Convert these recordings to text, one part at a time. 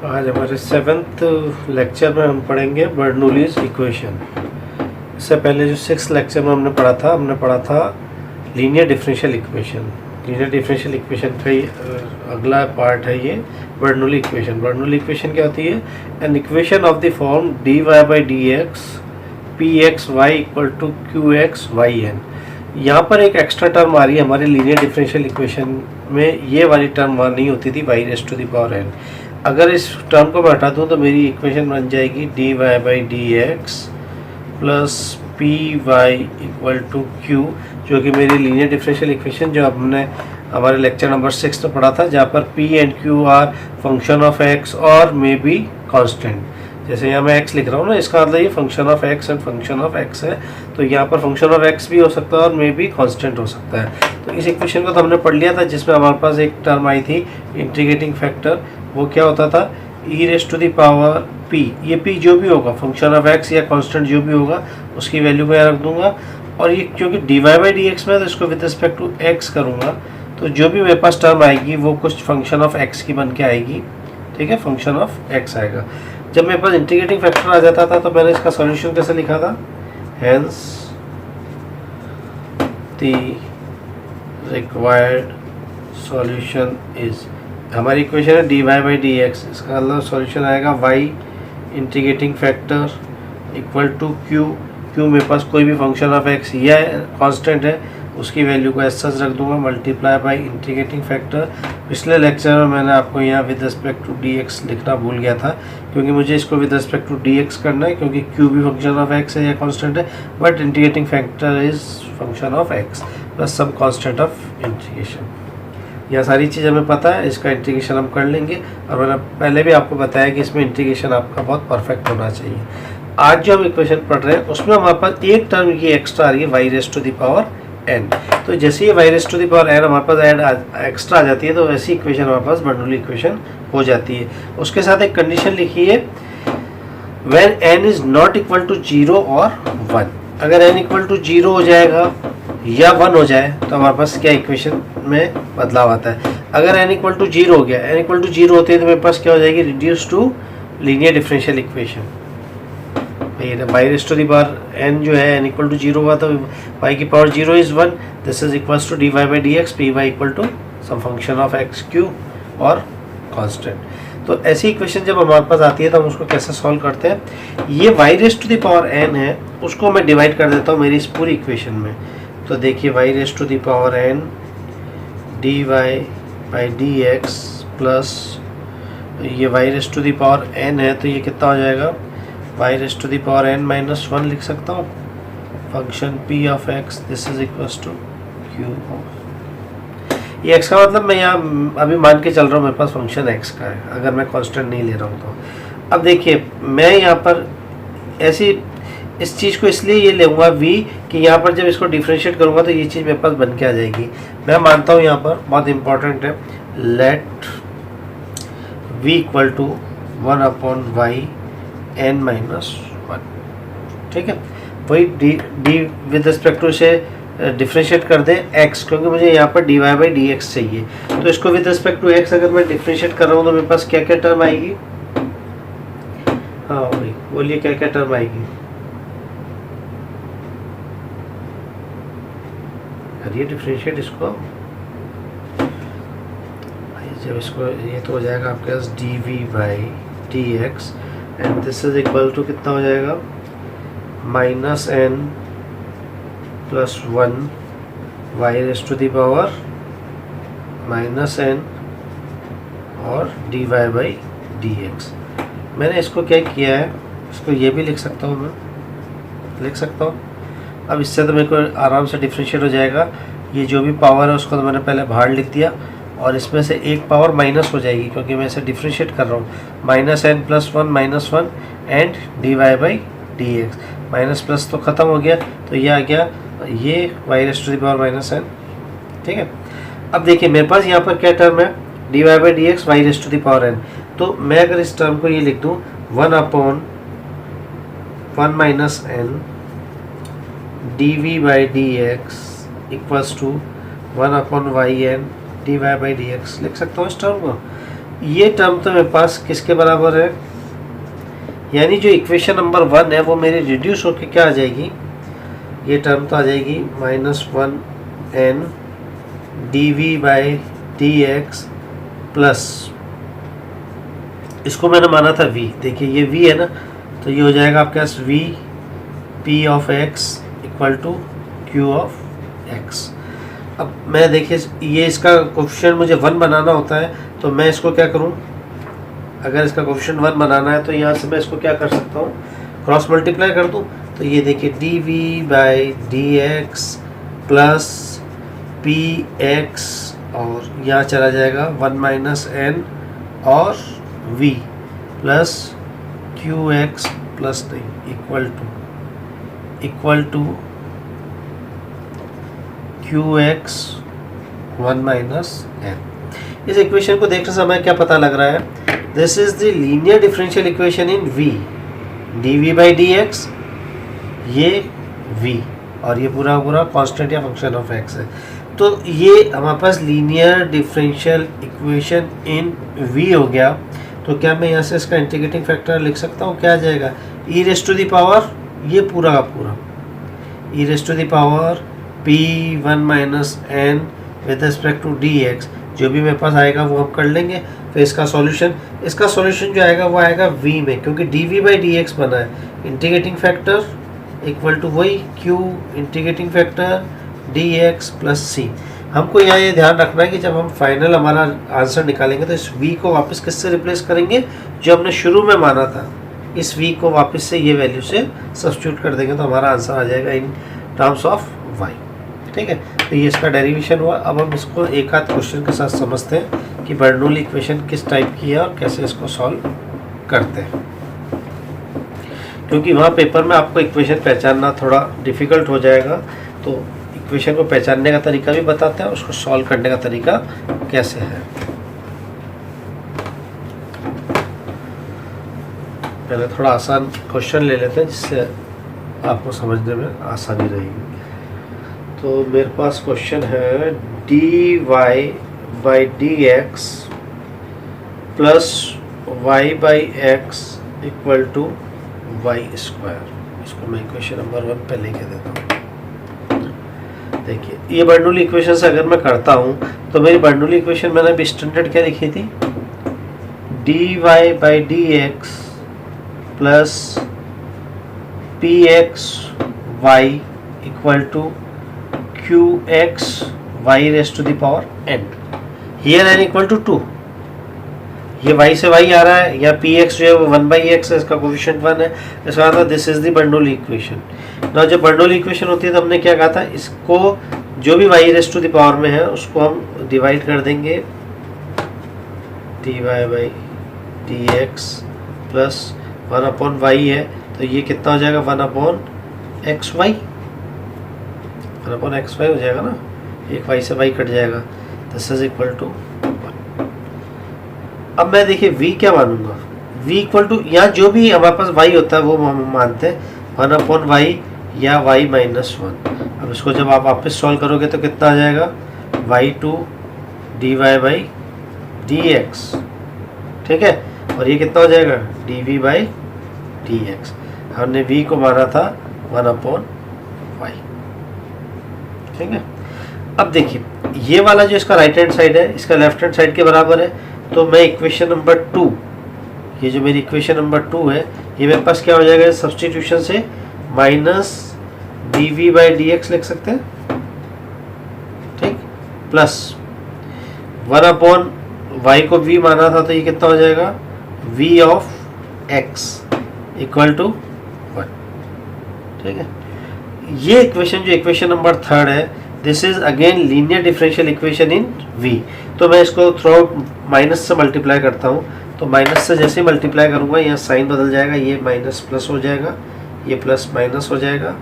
आज हमारे 7th lecture में हम पढ़ेंगे बर्नौलीज इक्वेशन। इससे पहले जो 6th लेक्चर में हमने पढ़ा था linear differential equation. Linear differential equation का ही अगला पार्ट है ये बर्नौली इक्वेशन। बर्नौली इक्वेशन क्या होती है? An equation of the form dy by d x p x y equal to q x y n. यहाँ पर एक एक्स्ट्रा टर्म आ रही है हमारी लीनियर डिफरेंशियल इक्वेशन में। ये वाली टर्म वहाँ नहीं होती थी, y raise to the power n। अगर इस टर्म को मैं हटा दूँ तो मेरी इक्वेशन बन जाएगी dy by d x plus p y equal to q, जो कि मेरी लीनियर डिफरेंशियल इक्वेशन जो हमने हमारे लेक्चर नंबर 6 में पढ़ा था, जहाँ पर p and q are function of x और मे बी कांस्टेंट। जैसे यहाँ मैं x लिख रहा हूँ ना, इसका मतलब ये function of x and function of x है, तो यहाँ पर फंक्शन ऑफ x भी हो सकता है और मे बी कांस्टेंट हो सकता है। तो इस इक्वेशन को तो हमने पढ़ लिया था, जिसमें हमारे पास एक टर्म आई थी इंटीग्रेटिंग फैक्टर। वो क्या होता था? e raise to the power p। ये p जो भी होगा, फंक्शन ऑफ x या कांस्टेंट जो भी होगा, उसकी वैल्यू को यहाँ रख दूंगा। और ये क्योंकि dy बाई डी एक्स में, तो इसको विद रिस्पेक्ट टू x करूँगा, तो जो भी मेरे पास टर्म आएगी वो कुछ फंक्शन ऑफ x की बन के आएगी। ठीक है, फंक्शन ऑफ x आएगा। जब मेरे पास इंटीग्रेटिंग फैक्टर आ जाता था तो मैंने इसका सॉल्यूशन कैसे लिखा था? Hence the required solution is, हमारी इक्वेशन है dy बाई डी एक्स, इसका मतलब सॉल्यूशन आएगा y integrating factor equal to q मेरे पास कोई भी फंक्शन ऑफ x या कांस्टेंट है, उसकी वैल्यू को एज सच रख दूंगा, मल्टीप्लाई बाई इंटीग्रेटिंग फैक्टर। पिछले लेक्चर में मैंने आपको यहाँ विद रिस्पेक्ट टू dx लिखना भूल गया था, क्योंकि मुझे इसको विद रिस्पेक्ट टू dx करना है, क्योंकि q भी फंक्शन ऑफ x है या कांस्टेंट है, but integrating factor is function of x plus some constant of integration. यह सारी चीज़ हमें पता है, इसका इंटीग्रेशन हम कर लेंगे। और मैंने पहले भी आपको बताया कि इसमें इंटीग्रेशन आपका बहुत परफेक्ट होना चाहिए। आज जो हम इक्वेशन पढ़ रहे हैं उसमें हमारे पास एक टर्म की एक्स्ट्रा आ रही है y raise to the power n। तो जैसे ये y raise to the power n हमारे पास ऐड एक्स्ट्रा आ जाती है, तो वैसी इक्वेशन हमारे पास बर्नौली इक्वेशन हो जाती है। उसके साथ एक कंडीशन लिखी है, when n is not equal to 0 और 1। अगर n इक्वल टू 0 हो जाएगा या 1 हो जाए तो हमारे पास क्या इक्वेशन में बदलाव आता है। अगर n इक्वल टू 0 हो गया, n इक्वल टू 0 होते हैं तो मेरे पास क्या हो जाएगी? Reduce to linear differential equation. y raise to the power n जो है n इक्वल टू 0 हुआ, तो y की power 0 is 1, this is equals to dy by d x p y equal to some function of x q और constant. तो ऐसी equation जब हमारे पास आती है तो हम उसको कैसे सॉल्व करते हैं? ये y raise to the power n है, उसको मैं डिवाइड कर देता हूँ मेरी इस पूरी इक्वेशन में। तो देखिए y raise to the power n dy by d x plus ये y raise to the power n है, तो ये कितना हो जाएगा? y raise to the power n minus 1 लिख सकता हूँ, function p of x this is equals to q of, ये x का मतलब मैं यहाँ अभी मान के चल रहा हूँ मेरे पास फंक्शन x का है, अगर मैं कांस्टेंट नहीं ले रहा हूँ तो। अब देखिए मैं यहाँ पर ऐसी इस चीज़ को इसलिए ये लूँगा v कि यहाँ पर जब इसको डिफ्रेंशिएट करूँगा तो ये चीज़ मेरे पास बन के आ जाएगी। मैं मानता हूँ यहाँ पर बहुत इंपॉर्टेंट है, let v equal to 1 upon y n minus 1। ठीक है, वही डी विद रिस्पेक्ट टू से डिफ्रेंशिएट कर दे x, क्योंकि मुझे यहाँ पर dy बाई डी एक्स चाहिए। तो इसको विद रिस्पेक्ट टू x अगर मैं डिफ्रेंशिएट कर रहा हूँ तो मेरे पास क्या क्या टर्म आएगी? हाँ भाई बोलिए, क्या क्या टर्म आएगी? करिए डिफ्रेंशिएट इसको। जब इसको ये तो हो जाएगा आपके पास dv by d x and this is equal to कितना हो जाएगा? Minus n plus 1 y raise to the power minus n और dy बाई डी एक्स। मैंने इसको क्या किया है, इसको ये भी लिख सकता हूँ, मैं लिख सकता हूँ। अब इससे तो मेरे को आराम से डिफ्रेंशिएट हो जाएगा। ये जो भी पावर है उसको तो मैंने पहले बाहर लिख दिया, और इसमें से एक पावर माइनस हो जाएगी क्योंकि मैं इसे डिफ्रेंशिएट कर रहा हूँ। Minus n plus 1 minus 1 and dy by d x. Minus plus तो ख़त्म हो गया, तो ये आ गया ये y raise to the power minus n। ठीक है, अब देखिए मेरे पास यहाँ पर क्या टर्म है? dy by d x y raise to the power n। तो मैं अगर इस टर्म को ये लिख दूँ 1 upon 1 minus n dv by d x equals to 1 upon y n d y by d x लिख सकता हूँ इस टर्म को। ये टर्म तो मेरे पास किसके बराबर है, यानी जो इक्वेशन नंबर 1 है वो मेरी रिड्यूस होकर क्या आ जाएगी, ये टर्म तो आ जाएगी -1n dv/dx प्लस, इसको मैंने माना था v, देखिए ये v है ना, तो ये हो जाएगा आपके पास v p of x equal to q of x। अब मैं देखिए ये इसका कोफिशिएंट मुझे 1 बनाना होता है, तो मैं इसको क्या करूं, अगर इसका कोफिशिएंट 1 बनाना है तो यहाँ से मैं इसको क्या कर सकता हूँ, क्रॉस मल्टीप्लाई कर दूँ। तो ये देखिए dv/dx प्लस px और यहाँ चला जाएगा 1 माइनस n और v प्लस qx प्लस नहीं equal to qx 1 minus n। इस इक्वेशन को देखने से हमें क्या पता लग रहा है, this is the linear differential equation in v, dv/dx ये v और ये पूरा कांस्टेंट या फंक्शन ऑफ x है। तो ये हमारे पास linear differential equation in v हो गया। तो क्या मैं यहाँ से इसका इंटीग्रेटिंग फैक्टर लिख सकता हूँ, क्या आ जाएगा, e raise to the power ये पूरा का पूरा e raise to the power p1 minus n with respect to dx, जो भी मेरे पास आएगा वो हम कर लेंगे। फिर इसका सॉल्यूशन जो आएगा वो आएगा v में, क्योंकि dv/dx बना है, इंटीग्रेटिंग फैक्टर इक्वल टू वही q integrating factor dx plus c। हमको यहाँ ये ध्यान रखना है कि जब हम फाइनल हमारा आंसर निकालेंगे तो इस v को वापस किससे रिप्लेस करेंगे, जो हमने शुरू में माना था, इस v को वापस से ये वैल्यू से सब्स्टिट्यूट कर देंगे तो हमारा आंसर आ जाएगा इन टर्म्स ऑफ y। ठीक है, तो ये इसका डेरिवेशन हुआ। अब हम इसको एक आध क्वेश्चन के साथ समझते हैं कि बर्नौली इक्वेशन किस टाइप की है और कैसे इसको सॉल्व करते हैं, क्योंकि वहाँ पेपर में आपको इक्वेशन पहचानना थोड़ा डिफ़िकल्ट हो जाएगा। तो इक्वेशन को पहचानने का तरीका भी बताते हैं, उसको सॉल्व करने का तरीका कैसे है। पहले थोड़ा आसान क्वेश्चन ले लेते हैं जिससे आपको समझने में आसानी रहेगी। तो मेरे पास क्वेश्चन है dy/dx plus y/x equal to y²। इसको मैं इक्वेशन नंबर 1 पे लेके देता हूँ। देखिए ये बर्नौली इक्वेशन से अगर मैं करता हूँ तो मेरी बर्नौली इक्वेशन मैंने अभी स्टैंडर्ड क्या लिखी थी, dy/dx plus pxy equal to qx y raise to the power n। Here n equal to 2, ये y से y आ रहा है, या px जो है वो 1/x है, इसका कोफिशिएंट 1 है। इसका मतलब this is the Bernoulli equation. ना जब बर्नौली इक्वेशन होती है तो हमने क्या कहा था, इसको जो भी y raise to the power में है उसको हम डिवाइड कर देंगे dy/dx प्लस 1/y है, तो ये कितना हो जाएगा 1/xy, 1/xy हो जाएगा ना, एक y से y कट जाएगा, दिस इज इक्वल टू 1। अब मैं देखिए v क्या मानूंगा, v इक्वल टू यहाँ जो भी हमारे पास y होता है वो हम मानते हैं 1/y या y माइनस 1। अब इसको जब आप वापस सॉल्व करोगे तो कितना आ जाएगा, y2 dy/dx, ठीक है, और ये कितना हो जाएगा dv/dx। हमने v को माना था 1/y, ठीक है। अब देखिए ये वाला जो इसका राइट हैंड साइड है इसका लेफ्ट हैंड साइड के बराबर है, तो मैं इक्वेशन नंबर 2, ये जो मेरी इक्वेशन नंबर 2 है, ये मेरे पास क्या हो जाएगा, सब्स्टिट्यूशन से माइनस dv/dx लिख सकते हैं, ठीक, प्लस 1/y को v माना था तो ये कितना हो जाएगा v of x equal to 1, ठीक है। ये इक्वेशन जो इक्वेशन नंबर 3 है, this is again linear differential equation in v। तो मैं इसको थ्रू माइनस से मल्टीप्लाई करता हूँ, तो माइनस से जैसे मल्टीप्लाई करूँगा यहाँ साइन बदल जाएगा, ये माइनस प्लस हो जाएगा, ये प्लस माइनस हो जाएगा,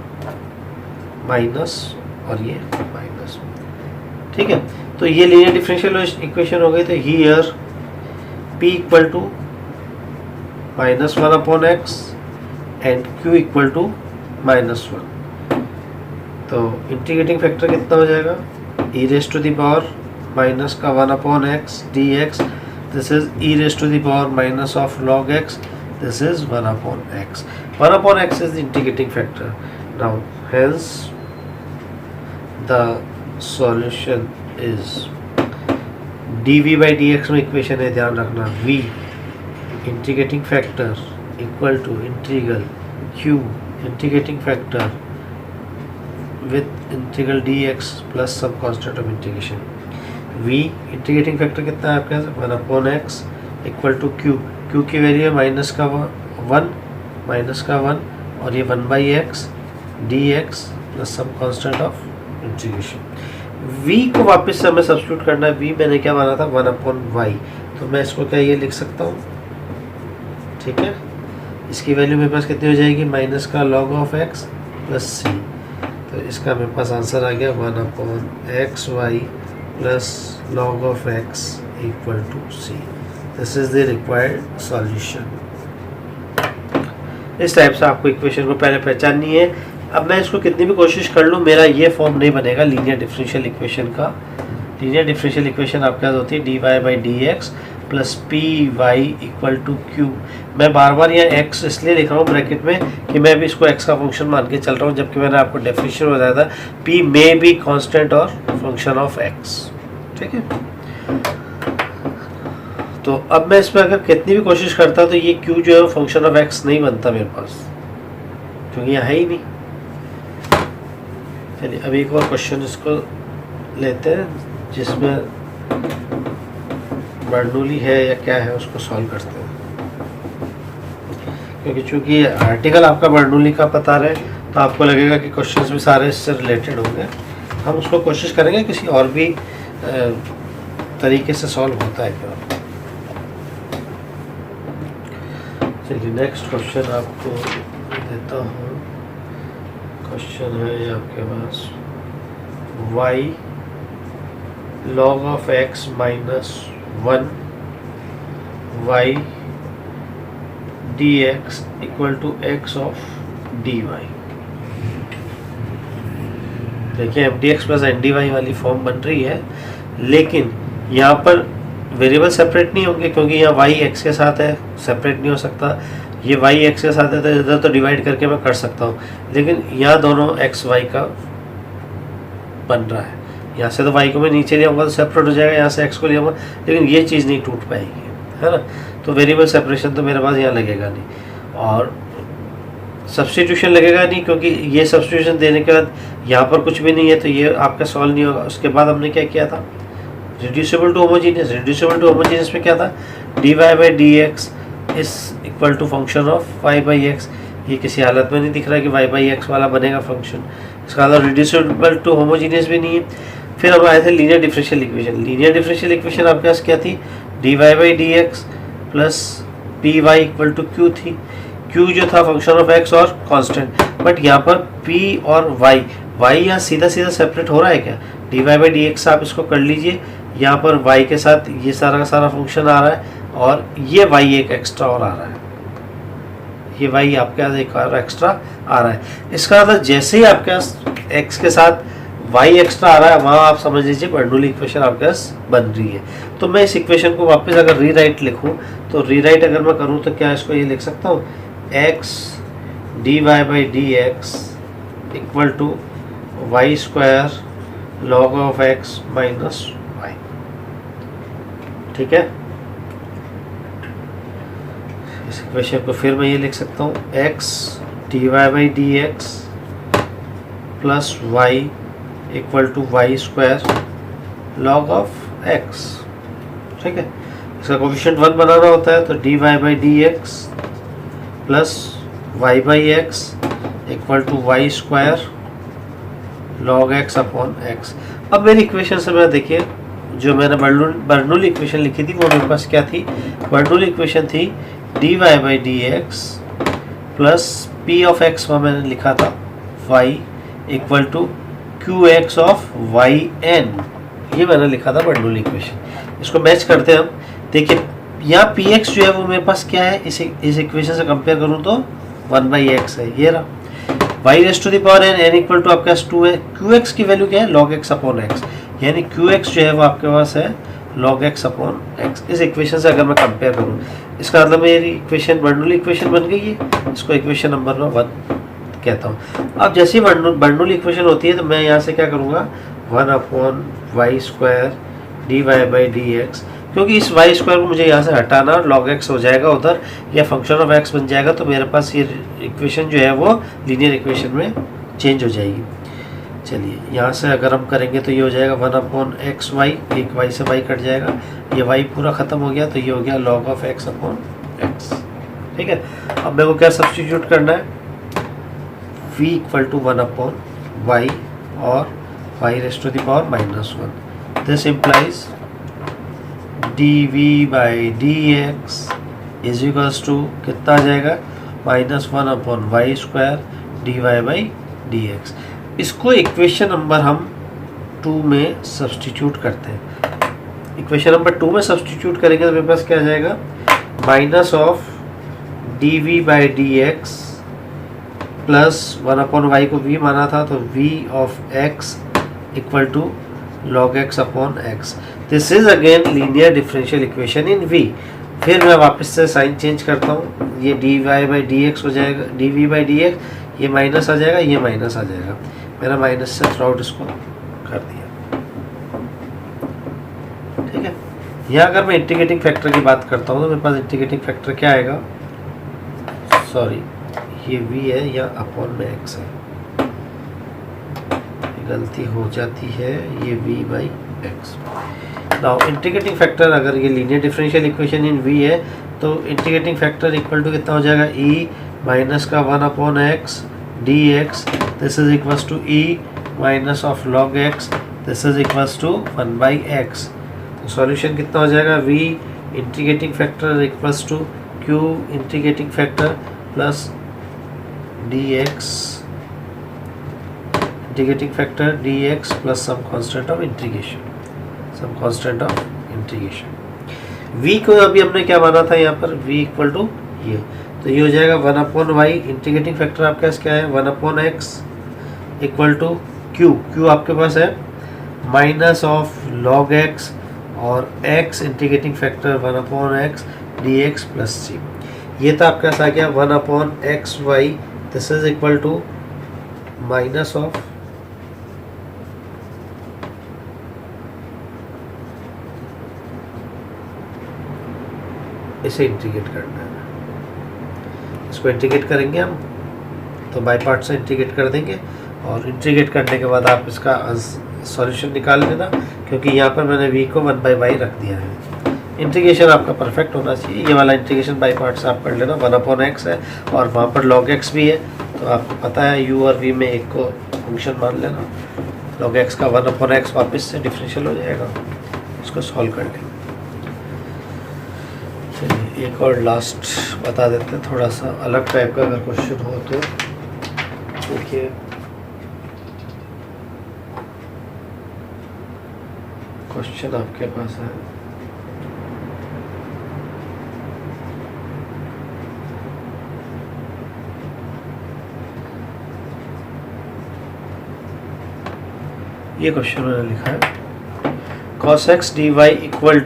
माइनस और ये माइनस, ठीक है। तो ये लीनियर डिफरेंशियल इक्वेशन हो गई। तो here p equal to -1/x and q equal to -1। तो इंटीग्रेटिंग फैक्टर कितना हो जाएगा, e raise to the power minus का 1/x dx this is e raise to the power minus of log x, this is 1 upon x. 1 upon x is the integrating factor. Now hence the solution is dv by dx में equation है, ध्यान रखना, v integrating factor equal to integral q integrating factor with integral dx plus some constant of integration. v integrating factor कितना है आपके पास 1 upon x equal to q की value है माइनस का 1 और ये 1 by x d x plus some constant of integration. v को वापस से हमें सब्स्टिट्यूट करना है. v मैंने क्या माना था 1 अपॉन वाई, तो मैं इसको क्या ये लिख सकता हूँ. ठीक है, इसकी वैल्यू मेरे पास कितनी हो जाएगी, माइनस का log of x plus c. तो इसका मेरे पास आंसर आ गया 1 upon x y plus log of x equal to c. This is the required solution. इस टाइप से आपको इक्वेशन को पहले पहचाननी है. अब मैं इसको कितनी भी कोशिश कर लूँ मेरा ये फॉर्म नहीं बनेगा लीनियर डिफरेंशियल इक्वेशन का. लीनियर डिफरेंशियल इक्वेशन आपके पास होती है d y by d x plus p y equal to q. मैं बार बार यहाँ एक्स इसलिए लिख रहा हूँ ब्रैकेट में कि मैं भी इसको एक्स का फंक्शन मान के चल रहा हूँ, जबकि मैंने आपको डेफिनेशन बताया था पी मे बी कांस्टेंट और फंक्शन ऑफ एक्स. ठीक है, तो अब मैं इसमें अगर कितनी भी कोशिश करता तो ये q जो है वो फंक्शन ऑफ x नहीं बनता मेरे पास, क्योंकि यहाँ है ही नहीं. चलिए अभी एक और क्वेश्चन इसको लेते हैं जिसमें बर्नौली है या क्या है उसको सॉल्व करते हैं. क्योंकि चूँकि आर्टिकल आपका बर्नौली का पता रहे तो आपको लगेगा कि क्वेश्चंस भी सारे इससे रिलेटेड होंगे. हम उसको कोशिश करेंगे किसी और भी तरीके से सॉल्व होता है क्या. चलिए नेक्स्ट क्वेश्चन आपको देता हूँ. क्वेश्चन है ये आपके पास y log of x minus 1 y dx equal to x of dy. देखिए f d x plus n d y वाली फॉर्म बन रही है, लेकिन यहाँ पर वेरिएबल सेपरेट नहीं होंगे क्योंकि यहाँ y x के साथ है, सेपरेट नहीं हो सकता. ये y x के साथ है तो इधर तो डिवाइड करके मैं कर सकता हूँ, लेकिन यहाँ दोनों x y का बन रहा है. यहाँ से तो y को मैं नीचे ले आऊँगा तो सेपरेट हो जाएगा, यहाँ से x को ले आऊँगा, लेकिन ये चीज़ नहीं टूट पाएगी, है ना. तो वेरिएबल सेपरेशन तो मेरे पास यहाँ लगेगा नहीं, और सब्स्टिट्यूशन लगेगा नहीं क्योंकि ये सब्स्टिट्यूशन देने के बाद यहाँ पर कुछ भी नहीं है तो ये आपका सॉल्व नहीं होगा. उसके बाद हमने क्या किया था, reducible to homogeneous. Reducible to homogeneous में क्या था, d y by d x is equal to function of y by x. ये किसी हालत में नहीं दिख रहा है कि वाई बाई एक्स वाला बनेगा फंक्शन. इसका मतलब रिड्यूसिबल टू होमोजीनियस भी नहीं है. फिर हम आए थे linear differential equation. Linear differential equation आपके पास क्या थी, d y by d x plus p y equal to q थी. क्यू जो था फंक्शन ऑफ एक्स और कांस्टेंट, बट यहाँ पर पी और वाई यहाँ सीधा सीधा सेपरेट हो रहा है क्या, d y by d x आप इसको कर लीजिए. यहाँ पर y के साथ ये सारा का सारा फंक्शन आ रहा है और ये y एक एक्स्ट्रा और आ रहा है. ये y आपके पास एक और एक्स्ट्रा आ रहा है. इसका मतलब जैसे ही आपके पास x के साथ y एक्स्ट्रा आ रहा है वहाँ आप समझ लीजिए बर्नौली इक्वेशन आपके पास बन रही है. तो मैं इस इक्वेशन को वापस अगर रीराइट लिखूँ तो रीराइट अगर मैं करूँ तो क्या इसको ये लिख सकता हूँ, x dy by d x equal to y square log of x minus y. ठीक है, इस इक्वेशन को फिर मैं ये लिख सकता हूँ x d y by d x plus y equal to y square log of x. ठीक है, इसका कोफिशिएंट 1 बनाना होता है तो d y by d x plus y by x equal to y square log x upon x. अब मेरी equation से मैं देखिए जो मैंने बर्नौली इक्वेशन लिखी थी वो मेरे पास क्या थी, बर्नौली इक्वेशन थी d y by d x plus p of x वहाँ मैंने लिखा था y equal to q x of y n. ये मैंने लिखा था बर्नौली इक्वेशन. इसको मैच करते हैं हम. देखिए यहाँ पी एक्स जो है वो मेरे पास क्या है, इस इक्वेशन से कंपेयर करूँ तो 1 बाई एक्स है, ये रहा. Y raise to the power n, n equal to आपके पास 2 है. क्यू एक्स की वैल्यू क्या है, लॉग एक्स अपॉन एक्स, यानी क्यू एक्स जो है वो आपके पास है log x अपॉन x। इस इक्वेशन से अगर मैं कंपेयर करूँ, इसका मतलब मेरी इक्वेशन बर्नौली इक्वेशन बन गई है। इसको इक्वेशन नंबर 1 कहता हूँ। अब जैसे ही बर्नौली इक्वेशन होती है तो मैं यहाँ से क्या करूँगा, 1 upon y square d y by d x, क्योंकि इस वाई स्क्वायर को मुझे यहाँ से हटाना और log x हो जाएगा उधर, या फंक्शन ऑफ x बन जाएगा, तो मेरे पास ये इक्वेशन जो है वो लीनियर इक्वेशन में चेंज हो जाएगी। चलिए यहाँ से अगर हम करेंगे तो ये हो जाएगा 1 अपॉन एक्स वाई, एक वाई से वाई कट जाएगा, ये वाई पूरा ख़त्म हो गया, तो ये हो गया log of x upon x. ठीक है, अब मेरे को क्या सब्स्टिट्यूट करना है, v equal to 1 upon y और y raise to the power -1। This implies dv by d x is equals to कितना आ जाएगा, -1 upon y square d y by d x. इसको इक्वेशन नंबर हम 2 में सब्स्टिट्यूट करते हैं। इक्वेशन नंबर 2 में सब्स्टिट्यूट करेंगे तो मेरे पास क्या आ जाएगा, minus of d v by d x plus 1 upon y को v माना था, तो v of x equal to log x upon x. This is again linear differential equation in v। फिर मैं वापस से साइन चेंज करता हूँ, ये d y by d x हो जाएगा, d v by d x, ये माइनस आ जाएगा, ये माइनस आ जाएगा। मैंने माइनस से थ्रू आउट इसको कर दिया। ठीक है, यहाँ अगर मैं इंटीग्रेटिंग फैक्टर की बात करता हूँ तो मेरे पास इंटीग्रेटिंग फैक्टर क्या आएगा, सॉरी ये v है या अपॉन में x है, गलती हो जाती है, ये v by x. Now integrating factor, अगर ये linear differential equation in v है तो इंटीग्रेटिंग फैक्टर इक्वल टू कितना हो जाएगा, e माइनस का 1 upon x d x, this is equals to e minus of log x, this is equals to 1 by x. तो solution कितना हो जाएगा, v integrating factor equals to q integrating factor plus dx integrating factor dx plus some constant of integration, some constant of integration. v को अभी हमने क्या माना था यहाँ पर, v इक्वल टू ये, तो ये हो जाएगा 1 अपॉन वाई, इंटीग्रेटिंग फैक्टर आपके पास क्या है, 1 upon x equal to q आपके पास है माइनस ऑफ log x और x integrating factor 1 upon x d x plus c. ये तो आपके पास आ गया 1 upon x y, this is equal to minus of इसे इंटीग्रेट करना है, इसको इंटीग्रेट करेंगे हम तो बाई पार्ट से इंटीग्रेट कर देंगे, और इंटीग्रेट करने के बाद आप इसका सॉल्यूशन निकाल लेना, क्योंकि यहाँ पर मैंने v को 1 बाई वाई रख दिया है। इंटीग्रेशन आपका परफेक्ट होना चाहिए, ये वाला इंटीग्रेशन बाई पार्ट से आप कर लेना, 1 अपॉन एक्स है और वहाँ पर log x भी है, तो आपको पता है u और v में एक को फंक्शन मान लेना, log x का 1 अपॉन एक्स वापस से डिफरेंशियल हो जाएगा, इसको सॉल्व कर लेंगे। चलिए एक और लास्ट बता देते हैं, थोड़ा सा अलग टाइप का अगर क्वेश्चन हो तो देखिए। क्वेश्चन आपके पास है, ये क्वेश्चन मैंने लिखा है, cos x dy equal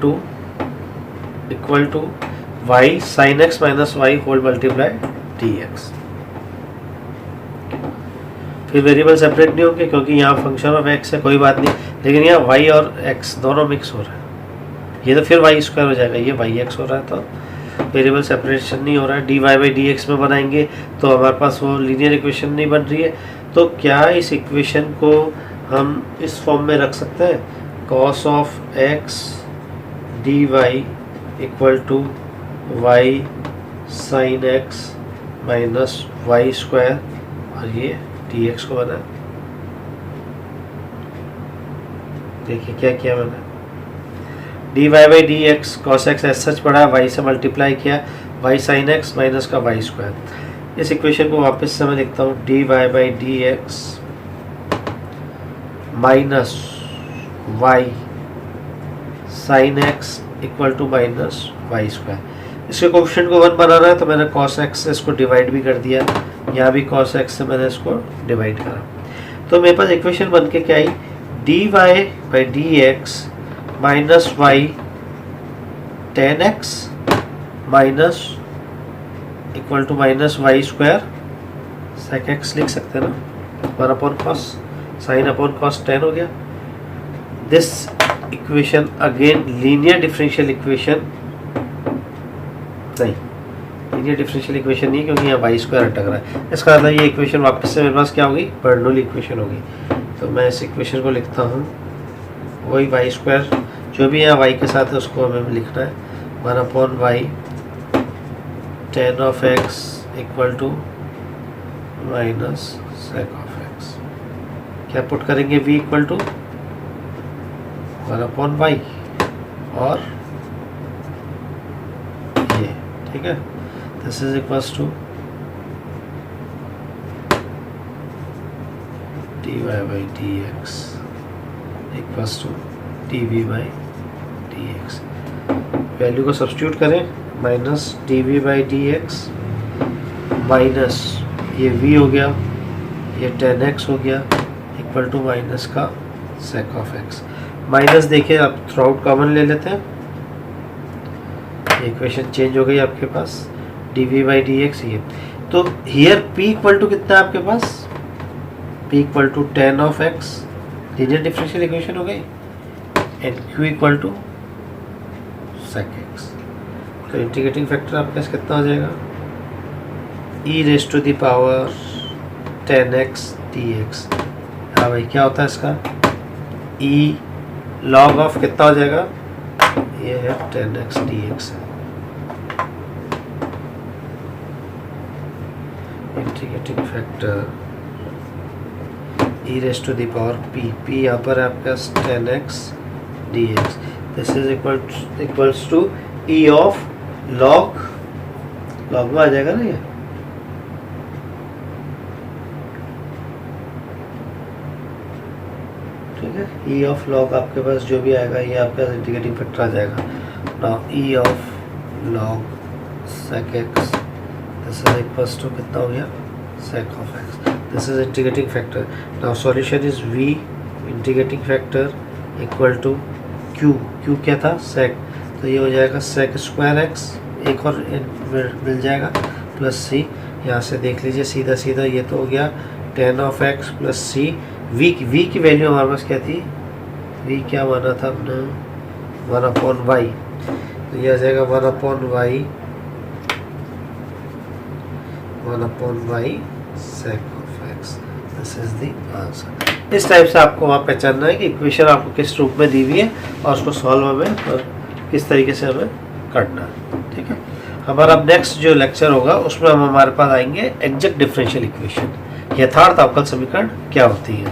to y sin x minus y whole multiply dx। फिर वेरिएबल सेपरेट नहीं होंगे क्योंकि यहाँ फंक्शन ऑफ x है, कोई बात नहीं, लेकिन यहाँ y और x दोनों मिक्स हो रहा है, ये तो फिर वाई स्क्वायर हो जाएगा, ये वाई एक्स हो रहा है, तो वेरिएबल सेपरेशन नहीं हो रहा है। D y by d x में बनाएंगे तो हमारे पास वो लीनियर इक्वेशन नहीं बन रही है, तो क्या इस इक्वेशन को हम इस फॉर्म में रख सकते हैं, cos of x d y equal to y sine x minus y square, और ये डी एक्स को बना। देखिए क्या किया मैंने, d y by d x cos x as such पढ़ा, वाई से मल्टीप्लाई किया, वाई साइन एक्स माइनस का वाई स्क्वायर। इस इक्वेशन को वापस से मैं लिखता हूँ, d y by d x minus y sine x equal to minus y square. इसके कोफिशिएंट को 1 बनाना है तो मैंने cos x से इसको डिवाइड भी कर दिया, यहाँ भी cos x से मैंने इसको डिवाइड करा, तो मेरे पास इक्वेशन बन के क्या आई, d y by d x minus y tan x minus equal to minus y square sec x लिख सकते हैं ना, 1 upon cos sine upon cos tan हो गया। This equation again linear differential equation नहीं, लीनियर डिफरेंशियल इक्वेशन नहीं क्योंकि यहाँ वाई स्क्वायर अटक रहा है। इसका मतलब ये इक्वेशन वापस से मेरे पास क्या होगी, बर्नौली इक्वेशन होगी। तो मैं इस इक्वेशन को लिखता हूँ, वही वाई स्क्वायर जो भी यहाँ वाई के साथ है उसको हमें लिखना है, 1 upon y tan of x equal to minus sec of x. क्या पुट करेंगे, v equal to 1 upon y और ये, ठीक है, this is equals to dy by d x equals to dv by d x. Value को substitute करें, minus dv by d x minus ये v हो गया, ये 10x हो गया इक्वल टू माइनस का सेक ऑफ x। माइनस देखिए आप थ्रू आउट कॉमन ले लेते हैं, इक्वेशन चेंज हो गई आपके पास, dv बाई डी एक्स ये। तो हियर p इक्वल टू कितना है आपके पास, p equal to tan of x, linear differential equation हो गई, and q equal to sec x। तो इंटीग्रेटिंग फैक्टर आपके पास कितना हो जाएगा, e raise to the power 10x dx। हाँ भाई क्या होता है इसका, e log ऑफ कितना हो जाएगा, ये है 10x dx है। Integrating factor e raise to the power p यहाँ पर है आपके पास 10x dx। This is equals to e of log में आ जाएगा ना ये, ठीक है, e ऑफ log आपके पास जो भी आएगा ये आपका इंटीग्रेटिंग फैक्टर आ जाएगा। Now e of log sec x, this is equals to कितना हो गया, sec of x। This is integrating factor. Now solution is v integrating factor equal to q क्या था, sec, तो ये हो जाएगा sec स्क्वायर x, एक और मिल जाएगा प्लस c। यहाँ से देख लीजिए सीधा सीधा ये तो हो गया 10 of x plus c। v की वैल्यू हमारे पास क्या थी, v क्या माना था अपना 1 अपॉन वाई, तो ये आ जाएगा 1 upon y sec of x। This is the answer. इस टाइप से आपको वहाँ पहचानना है कि इक्वेशन आपको किस रूप में दी हुई है और उसको सॉल्व हमें और किस तरीके से हमें करना है, ठीक है। हमारा अब नेक्स्ट जो लेक्चर होगा उसमें हम हमारे पास आएंगे एग्जैक्ट डिफरेंशियल इक्वेशन, यथार्थ अवकल समीकरण क्या होती है।